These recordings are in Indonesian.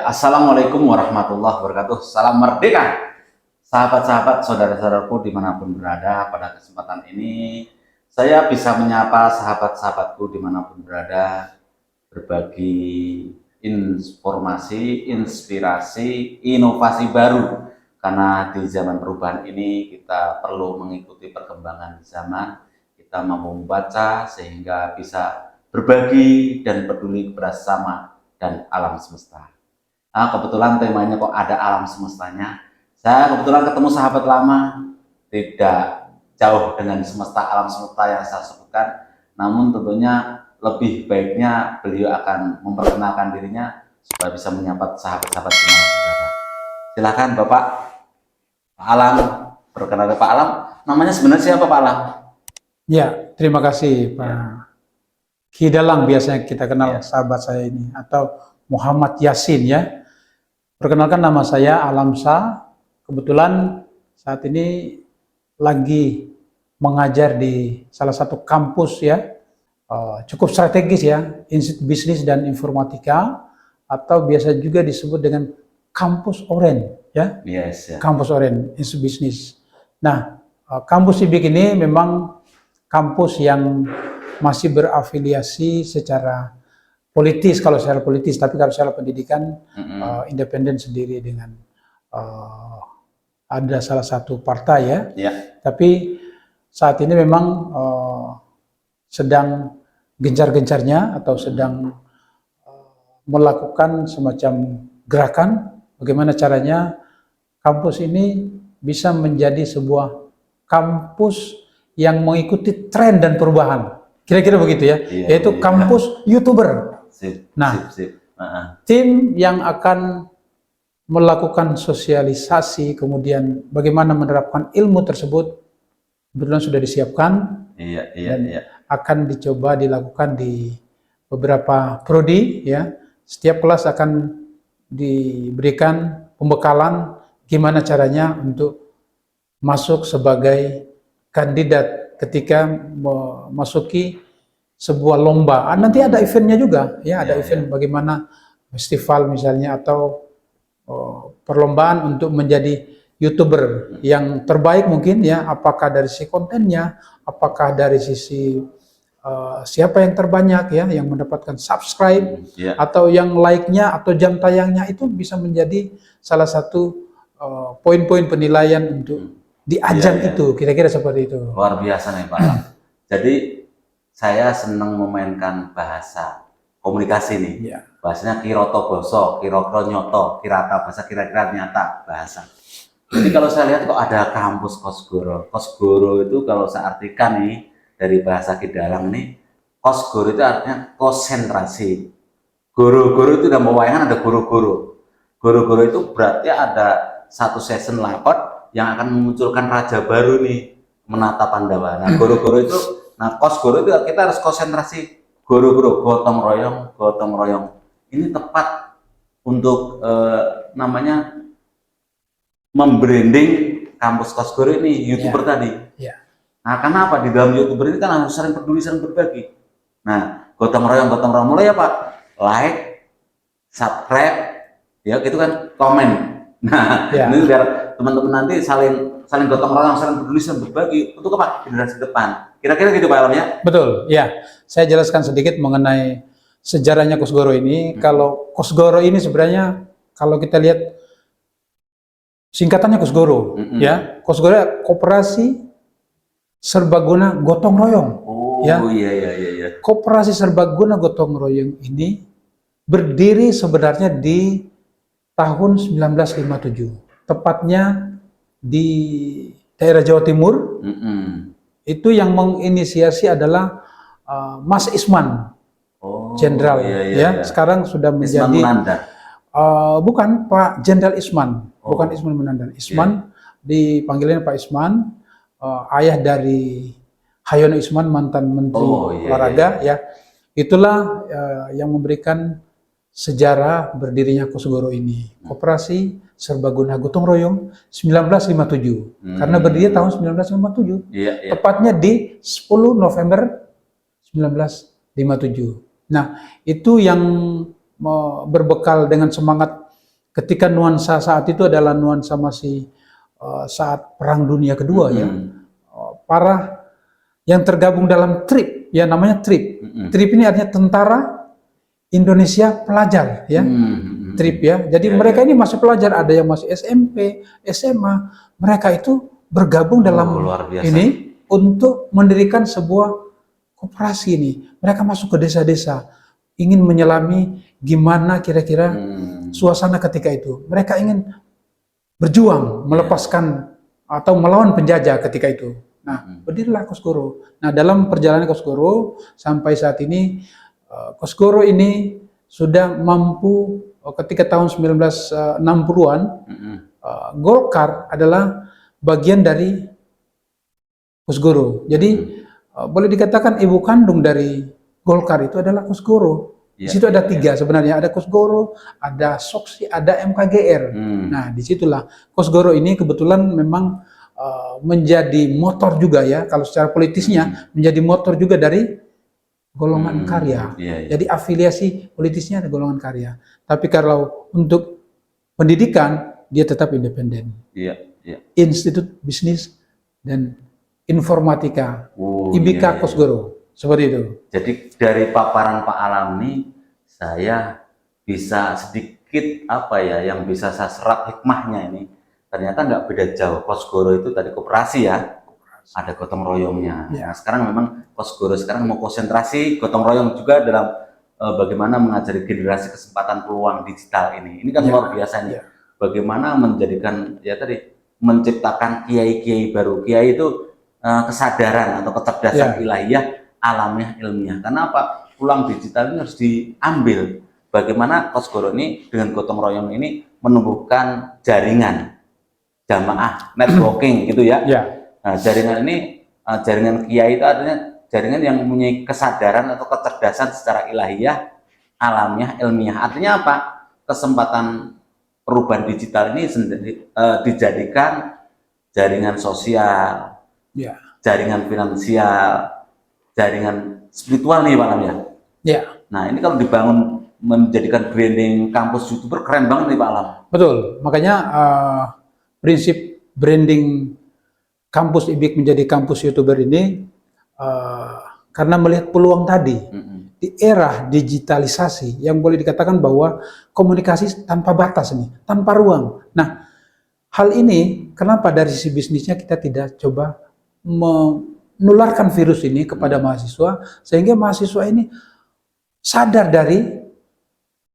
Assalamualaikum warahmatullahi wabarakatuh. Salam merdeka, sahabat-sahabat, saudara-saudaraku dimanapun berada. Pada kesempatan ini, saya bisa menyapa sahabat-sahabatku dimanapun berada, berbagi informasi, inspirasi, inovasi baru. Karena di zaman perubahan ini, kita perlu mengikuti perkembangan zaman. Kita mau membaca sehingga bisa berbagi dan peduli kepada sesama dan alam semesta. Nah, kebetulan temanya kok ada alam semestanya. Saya kebetulan ketemu sahabat lama, tidak jauh dengan semesta alam semesta yang saya sebutkan. Namun tentunya lebih baiknya beliau akan memperkenalkan dirinya supaya bisa menyapa sahabat-sahabat di mana berada. Silakan Bapak Pak Alam, perkenalkan Pak Alam. Namanya sebenarnya siapa Pak Alam? Ya, terima kasih Pak Kidalang, biasanya kita kenal sahabat saya ini, atau Muhammad Yasin ya. Perkenalkan, nama saya Alamsa. Kebetulan saat ini lagi mengajar di salah satu kampus ya, cukup strategis ya, Institut Bisnis dan Informatika, atau biasa juga disebut dengan Kampus Oren ya. Yes, ya. Kampus Oren, Institut Bisnis. Nah, kampus IBIK ini memang kampus yang masih berafiliasi secara politis, kalau secara politis, tapi kalau secara pendidikan independen sendiri dengan ada salah satu partai ya. Tapi saat ini memang sedang gencar-gencarnya atau sedang melakukan semacam gerakan bagaimana caranya kampus ini bisa menjadi sebuah kampus yang mengikuti tren dan perubahan. Kira-kira begitu ya, yaitu kampus YouTuber. Tim yang akan melakukan sosialisasi, kemudian bagaimana menerapkan ilmu tersebut, kebetulan sudah disiapkan, dan akan dicoba dilakukan di beberapa prodi. Ya, setiap kelas akan diberikan pembekalan gimana caranya untuk masuk sebagai kandidat ketika memasuki sebuah lomba. Nanti ada eventnya juga, ya ada event bagaimana festival misalnya, atau perlombaan untuk menjadi YouTuber yang terbaik mungkin ya, apakah dari sisi kontennya, apakah dari sisi siapa yang terbanyak ya, yang mendapatkan subscribe, atau yang like-nya atau jam tayangnya, itu bisa menjadi salah satu poin-poin penilaian untuk di ajang itu, kira-kira seperti itu. Luar biasa nih Pak Alam. Jadi saya senang memainkan bahasa komunikasi nih. Bahasanya kiroto boso, kirokro nyoto, kirata bahasa, kira-kira nyata bahasa. Jadi kalau saya lihat kok ada kampus Kosgoro. Kosgoro itu kalau saya artikan nih dari bahasa Kidalang nih, Kosgoro itu artinya konsentrasi. Goro-goro itu udah mau wayangan, ada goro-goro. Goro-goro itu berarti ada satu season lakot yang akan memunculkan raja baru nih, menata Pandawa. Nah, goro-goro itu, Kosgoro itu kita harus konsentrasi, goro-goro, gotong royong. Ini tepat untuk namanya membranding kampus Kosgoro ini, YouTuber tadi. Nah, karena apa? Di dalam YouTuber ini kan harus saling peduli, saling berbagi. Nah, gotong royong mulai ya Pak, like, subscribe, ya itu kan komen. Nah, ini biar teman-teman nanti saling gotong royong, saling peduli, saling berbagi untuk apa? Generasi depan. Kira-kira gitu Pak Alam ya? Betul, ya. Saya jelaskan sedikit mengenai sejarahnya Kosgoro ini. Kalau Kosgoro ini sebenarnya kalau kita lihat singkatannya Kosgoro, ya. Kosgoro Koperasi Serbaguna Gotong Royong. Iya. Koperasi Serbaguna Gotong Royong ini berdiri sebenarnya di tahun 1957. Tepatnya di daerah Jawa Timur. Itu yang menginisiasi adalah Mas Isman, Jenderal ya. Sekarang sudah menjadi bukan Pak Jenderal Isman, bukan Isman Munandar. Isman dipanggilannya Pak Isman, ayah dari Hayono Isman, mantan Menteri Olahraga ya. Itulah yang memberikan sejarah berdirinya Kosgoro ini. Koperasi Serbaguna Gotong Royong 1957. Karena berdiri tahun 1957. Tepatnya di 10 November 1957. Nah, itu yang berbekal dengan semangat ketika nuansa saat itu adalah nuansa masih saat Perang Dunia Kedua ya. Para yang tergabung dalam TRIP, ya namanya TRIP. TRIP ini artinya Tentara Indonesia Pelajar ya. TRIP ya. Jadi mereka ini masih pelajar, ada yang masih SMP, SMA. Mereka itu bergabung dalam ini untuk mendirikan sebuah koperasi ini. Mereka masuk ke desa-desa, ingin menyelami gimana kira-kira suasana ketika itu. Mereka ingin berjuang, melepaskan atau melawan penjajah ketika itu. Nah, berdirilah Kosgoro. Nah, dalam perjalanan Kosgoro sampai saat ini, Kosgoro ini sudah mampu ketika tahun 1960-an, Golkar adalah bagian dari Kosgoro. Jadi boleh dikatakan ibu kandung dari Golkar itu adalah Kosgoro. Di situ ada tiga sebenarnya, ada Kosgoro, ada Soksi, ada MKGR. Nah, disitulah Kosgoro ini kebetulan memang menjadi motor juga ya, kalau secara politisnya menjadi motor juga dari golongan karya. Jadi afiliasi politisnya ada golongan karya. Tapi kalau untuk pendidikan dia tetap independen. Institut Bisnis dan Informatika, IBK Kosgoro, seperti itu. Jadi dari paparan Pak Alam ini saya bisa sedikit yang bisa saya serap hikmahnya ini. Ternyata nggak beda jauh. Kosgoro itu tadi koperasi ya, ada gotong royongnya. Nah, sekarang memang Kosgoro sekarang mau konsentrasi gotong royong juga dalam bagaimana mengajari generasi kesempatan peluang digital ini. Ini kan luar biasa nih. Bagaimana menjadikan menciptakan kiai-kiai baru. Kiai itu kesadaran atau kecerdasan ilahiyah, alamiah, ilmiah. Karena apa? Peluang digital ini harus diambil. Bagaimana Kosgoro ini dengan gotong royong ini menumbuhkan jaringan jamaah networking gitu ya. Nah, jaringan ini, jaringan kiai itu artinya jaringan yang mempunyai kesadaran atau kecerdasan secara ilahiyah, alamiah, ilmiah. Artinya apa? Kesempatan perubahan digital ini dijadikan jaringan sosial, jaringan finansial, jaringan spiritual nih Pak Alam ya. Nah, ini kalau dibangun menjadikan branding kampus YouTuber keren banget nih Pak Alam. Betul, makanya prinsip branding kampus IBIK menjadi kampus YouTuber ini karena melihat peluang tadi di era digitalisasi yang boleh dikatakan bahwa komunikasi tanpa batas nih, tanpa ruang. Nah, hal ini kenapa dari sisi bisnisnya kita tidak coba menularkan virus ini kepada mahasiswa sehingga mahasiswa ini sadar dari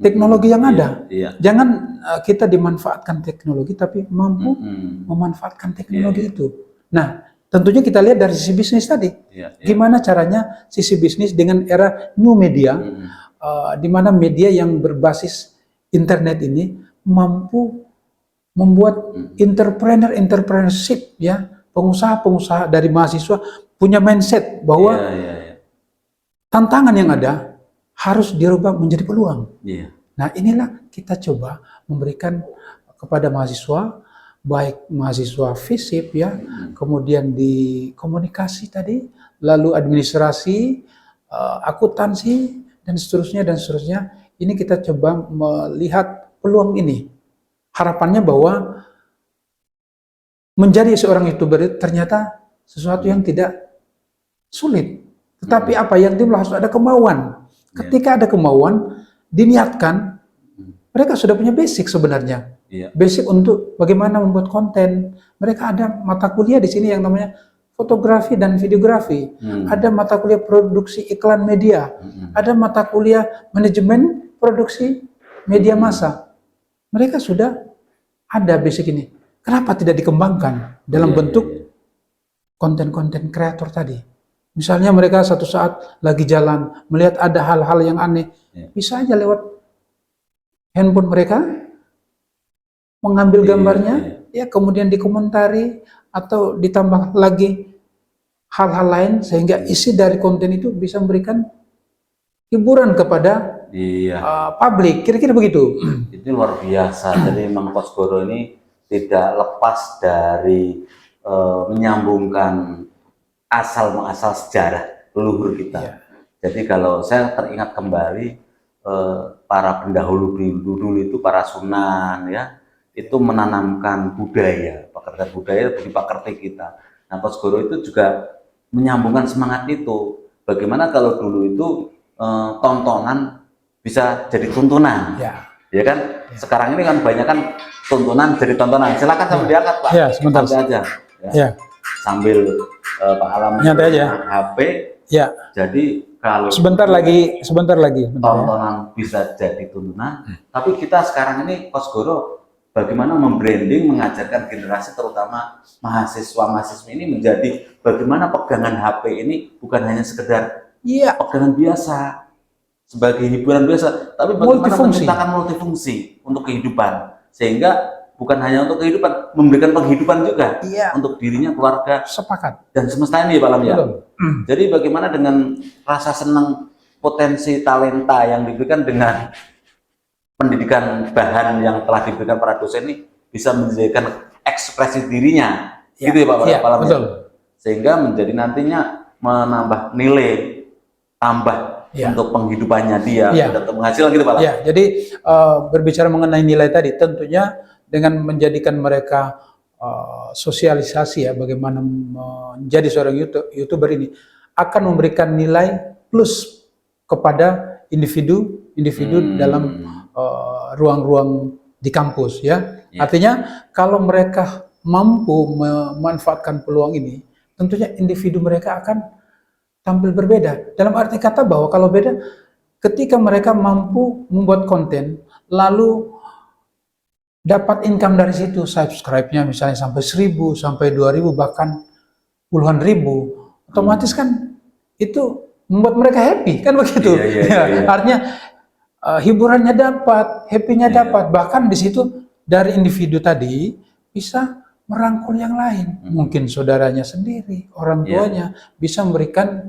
teknologi yang ada. Jangan kita dimanfaatkan teknologi tapi mampu memanfaatkan teknologi itu. Nah, tentunya kita lihat dari sisi bisnis tadi. Gimana caranya sisi bisnis dengan era new media, di mana media yang berbasis internet ini mampu membuat entrepreneurship ya, pengusaha-pengusaha dari mahasiswa punya mindset bahwa tantangan yang ada harus dirubah menjadi peluang. Nah, inilah kita coba memberikan kepada mahasiswa, baik mahasiswa FISIP ya, kemudian di komunikasi tadi, lalu administrasi, akuntansi dan seterusnya dan seterusnya. Ini kita coba melihat peluang ini. Harapannya bahwa menjadi seorang YouTuber itu ternyata sesuatu yang tidak sulit. Tetapi apa yang timbul harus ada kemauan. Ketika ada kemauan, diniatkan, mereka sudah punya basic sebenarnya. Basic untuk bagaimana membuat konten. Mereka ada mata kuliah di sini yang namanya fotografi dan videografi. Ada mata kuliah produksi iklan media. Ada mata kuliah manajemen produksi media massa. Mereka sudah ada basic ini. Kenapa tidak dikembangkan dalam bentuk konten-konten kreator tadi? Misalnya mereka satu saat lagi jalan, melihat ada hal-hal yang aneh, bisa aja lewat handphone mereka, mengambil gambarnya, ya kemudian dikomentari, atau ditambah lagi hal-hal lain, sehingga isi dari konten itu bisa memberikan hiburan kepada publik, kira-kira begitu. Itu luar biasa. Jadi memang Kosgoro ini tidak lepas dari menyambungkan asal-mengasal sejarah leluhur kita. Jadi kalau saya teringat kembali para pendahulu dulu itu, para sunan ya, itu menanamkan budaya, pekerjaan budaya bagi pekerti kita. Nah, Coach Goro itu juga menyambungkan semangat itu. Bagaimana kalau dulu itu tontonan bisa jadi tuntunan, ya kan? Sekarang ini kan banyak kan tuntunan jadi tontonan. Silakan sambil diangkat, Pak. Ya, sebentar. Santai aja. Ya. Sambil Pak Alam nyantai aja. HP. Ya. Jadi kalau sebentar lagi. Tontonan bisa jadi tuntunan, tapi kita sekarang ini Coach Goro bagaimana membranding, mengajarkan generasi terutama mahasiswa-mahasiswi ini menjadi bagaimana pegangan HP ini bukan hanya sekedar pegangan biasa sebagai hiburan biasa, tapi bagaimana menciptakan multifungsi untuk kehidupan, sehingga bukan hanya untuk kehidupan, memberikan penghidupan juga untuk dirinya, keluarga, sepakat, dan semesta ini, Pak Lam ya. Jadi bagaimana dengan rasa senang, potensi talenta yang diberikan dengan pendidikan bahan yang telah diberikan para dosen ini bisa menjadikan ekspresi dirinya, gitu ya Pak Lam ya. Sehingga menjadi nantinya menambah nilai tambah untuk penghidupannya dia, untuk penghasilan gitu Pak Lam. Jadi berbicara mengenai nilai tadi, tentunya dengan menjadikan mereka sosialisasi ya, bagaimana menjadi seorang YouTuber ini akan memberikan nilai plus kepada individu dalam ruang-ruang di kampus ya. Artinya kalau mereka mampu memanfaatkan peluang ini, tentunya individu mereka akan tampil berbeda. Dalam arti kata bahwa kalau beda ketika mereka mampu membuat konten lalu dapat income dari situ, subscribe-nya misalnya sampai 1.000, sampai 2.000, bahkan puluhan ribu, otomatis kan itu membuat mereka happy, kan begitu? Artinya hiburannya dapat, happy-nya dapat, bahkan di situ dari individu tadi bisa merangkul yang lain, mungkin saudaranya sendiri, orang tuanya, bisa memberikan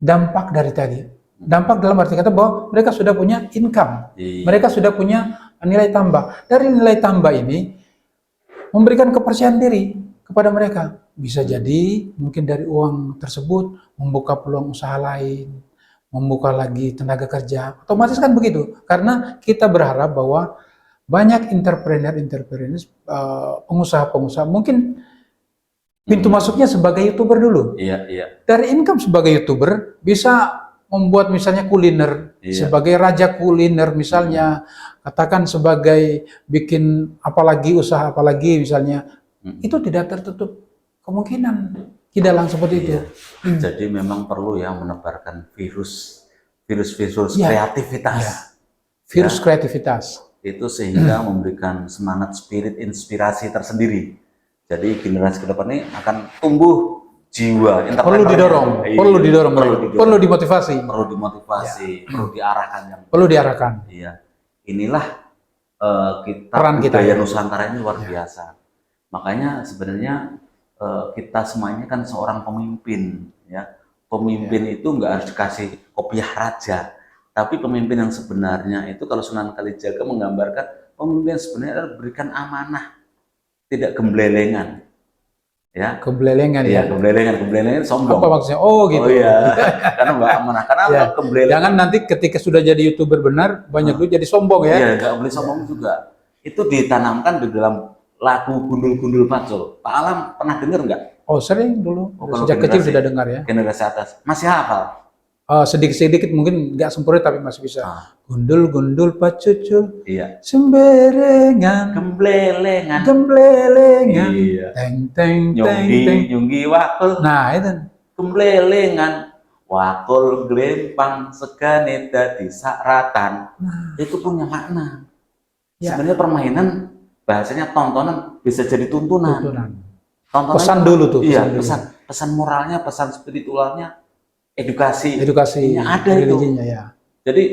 dampak dari tadi. Dampak dalam arti kata bahwa mereka sudah punya income, mereka sudah punya nilai tambah. Dari nilai tambah ini memberikan kepercayaan diri kepada mereka. Bisa jadi mungkin dari uang tersebut membuka peluang usaha lain, membuka lagi tenaga kerja. Otomatis kan begitu. Karena kita berharap bahwa banyak entrepreneur, pengusaha-pengusaha mungkin pintu masuknya sebagai YouTuber dulu. Dari income sebagai YouTuber bisa membuat misalnya kuliner, sebagai raja kuliner misalnya, katakan sebagai bikin usaha apalagi misalnya, itu tidak tertutup kemungkinan tidak langsung seperti itu. Jadi memang perlu ya menebarkan virus kreativitas. Virus kreativitas. Itu sehingga memberikan semangat, spirit, inspirasi tersendiri. Jadi generasi ke depan ini akan tumbuh jiwa perlu didorong, perlu dimotivasi, perlu diarahkan perlu diarahkan. Inilah peran budaya Nusantara ini luar biasa. Makanya sebenarnya kita semuanya kan seorang pemimpin, ya. Pemimpin itu nggak harus dikasih kopiah raja, tapi pemimpin yang sebenarnya itu kalau Sunan Kalijaga menggambarkan pemimpin sebenarnya adalah berikan amanah, tidak gemblelengan. Gemblelengan sombong. Apa maksudnya? Oh gitu. Karena nggak amanah. Karena gemblelengan. Jangan nanti ketika sudah jadi YouTuber benar banyak duit jadi sombong ya. Iya, nggak boleh sombong juga. Itu ditanamkan di dalam lagu Gundul-Gundul Pacul. Pak Alam pernah dengar nggak? Oh sering dulu. Sejak kecil sudah dengar ya. Generasi atas masih hafal. Sedikit-sedikit mungkin nggak sempurna tapi masih bisa. Gundul-gundul pacucul, semberengan, gemblelengan, teng nyunggi wakul. Nah itu gemblelengan, wakul glempang segane dadi saratan. Itu punya makna. Sebenarnya permainan bahasanya tontonan bisa jadi tuntunan. Pesan dulu tuh. Pesan moralnya, pesan spiritualnya. Edukasi ada religinya itu. Jadi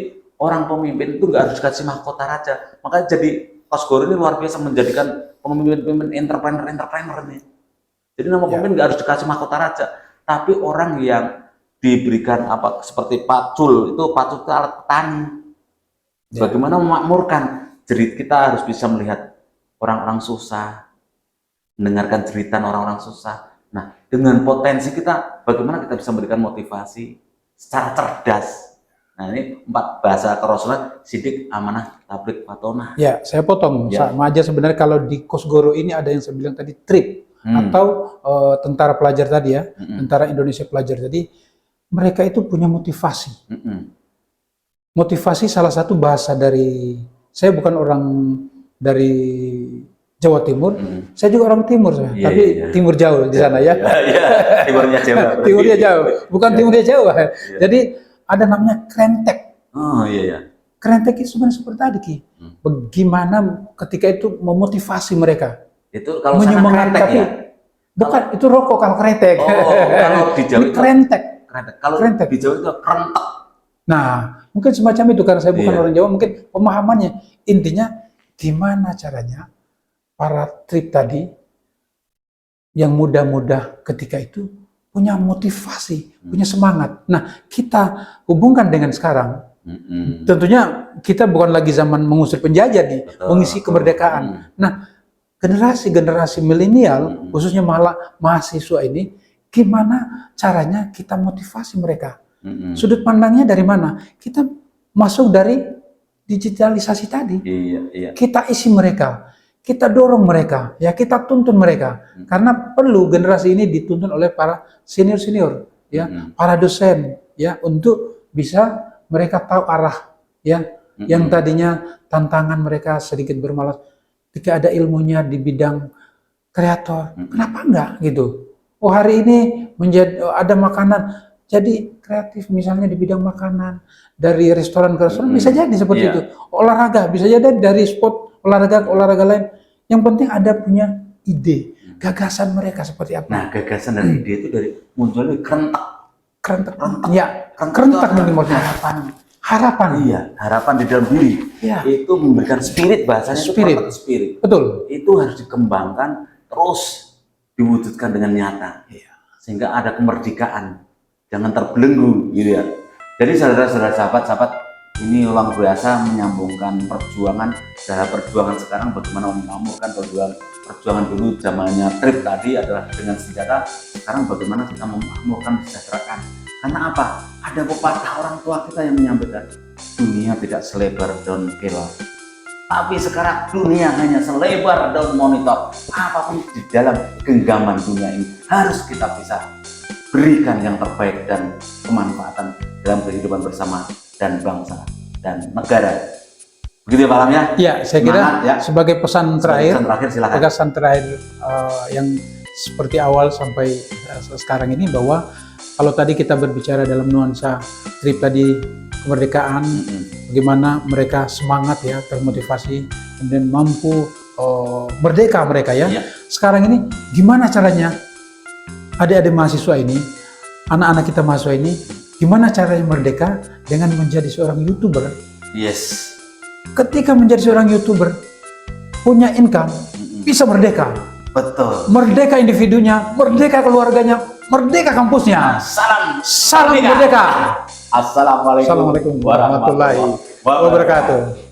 orang pemimpin itu nggak harus kasih mahkota raja. Makanya jadi Coach Goro ini luar biasa menjadikan pemimpin entrepreneur nih. Jadi nama pemimpin nggak harus dikasih mahkota raja, tapi orang yang diberikan seperti pacul itu alat petani. Bagaimana memakmurkan. Jadi kita harus bisa melihat orang-orang susah, mendengarkan cerita orang-orang susah. Nah, dengan potensi kita, bagaimana kita bisa memberikan motivasi secara cerdas, Nah, ini 4 bahasa kerasulan, sidik, amanah, tabligh, fatonah. Ya, saya potong. Ya. Sama aja sebenarnya kalau di Kosgoro ini ada yang saya bilang tadi trip atau tentara pelajar tadi ya, tentara Indonesia pelajar tadi, mereka itu punya motivasi. Motivasi salah satu bahasa dari, saya bukan orang dari Jawa Timur, saya juga orang Timur, tapi Timur jauh di sana ya. Timurnya Jawa. Timurnya jauh, bukan timurnya Jawa. Jadi ada namanya krentek. Oh iya. Krentek itu sebenarnya seperti tadi Ki. Bagaimana ketika itu memotivasi mereka. Itu kalau sana krentek ya? Bukan, itu rokok kalau krentek. Oh, kalau di Jawa itu krentek. Kalau krentek di Jawa itu krentek. Nah, mungkin semacam itu karena saya bukan orang Jawa, mungkin pemahamannya. Intinya gimana caranya para trip tadi yang muda-muda ketika itu punya motivasi, punya semangat. Nah, kita hubungkan dengan sekarang. Tentunya kita bukan lagi zaman mengusir penjajah nih, mengisi kemerdekaan. Nah, generasi milenial, khususnya mahasiswa ini, gimana caranya kita motivasi mereka? Sudut pandangnya dari mana? Kita masuk dari digitalisasi tadi. Kita isi mereka. Kita dorong mereka, ya kita tuntun mereka, karena perlu generasi ini dituntun oleh para senior, ya, para dosen, ya, untuk bisa mereka tahu arah, ya, yang tadinya tantangan mereka sedikit bermalas, ketika ada ilmunya di bidang kreator, kenapa enggak gitu? Oh hari ini ada makanan, jadi kreatif misalnya di bidang makanan, dari restoran ke restoran bisa jadi seperti itu, olahraga bisa jadi dari sport olahraga lain. Yang penting ada punya ide, gagasan mereka seperti apa. Nah, gagasan dan ide itu dari munculnya krentek. Ya, krentek menimbulkan harapan. Iya, harapan di dalam diri. Ya. Itu memberikan spirit, bahasanya spirit. Betul. Itu harus dikembangkan terus diwujudkan dengan nyata. Sehingga ada kemerdekaan. Jangan terbelenggu gitu ya. Jadi saudara-saudara, sahabat-sahabat, ini luar biasa menyambungkan perjuangan. Dalam perjuangan sekarang bagaimana memakmurkan perjuangan dulu zamannya trip tadi adalah dengan senjata. Sekarang bagaimana kita memakmurkan, mesejahterakan. Karena apa? Ada pepatah orang tua kita yang menyampaikan, dunia tidak selebar daun kelor, tapi sekarang dunia hanya selebar daun monitor. Apapun di dalam genggaman dunia ini harus kita bisa berikan yang terbaik dan kemanfaatan dalam kehidupan bersama dan bangsa dan negara. Begitu ya Pak Alam ya? Ya, saya kira sebagai pesan terakhir, silakan. Pesan terakhir yang seperti awal sampai sekarang ini, bahwa kalau tadi kita berbicara dalam nuansa trip tadi kemerdekaan, bagaimana mereka semangat ya, termotivasi, kemudian mampu merdeka mereka ya. Sekarang ini gimana caranya adik-adik mahasiswa ini, anak-anak kita mahasiswa ini, gimana caranya merdeka dengan menjadi seorang YouTuber? Yes. Ketika menjadi seorang YouTuber, punya income, bisa merdeka. Betul. Merdeka individunya, merdeka keluarganya, merdeka kampusnya. Salam merdeka. Assalamualaikum warahmatullahi wabarakatuh.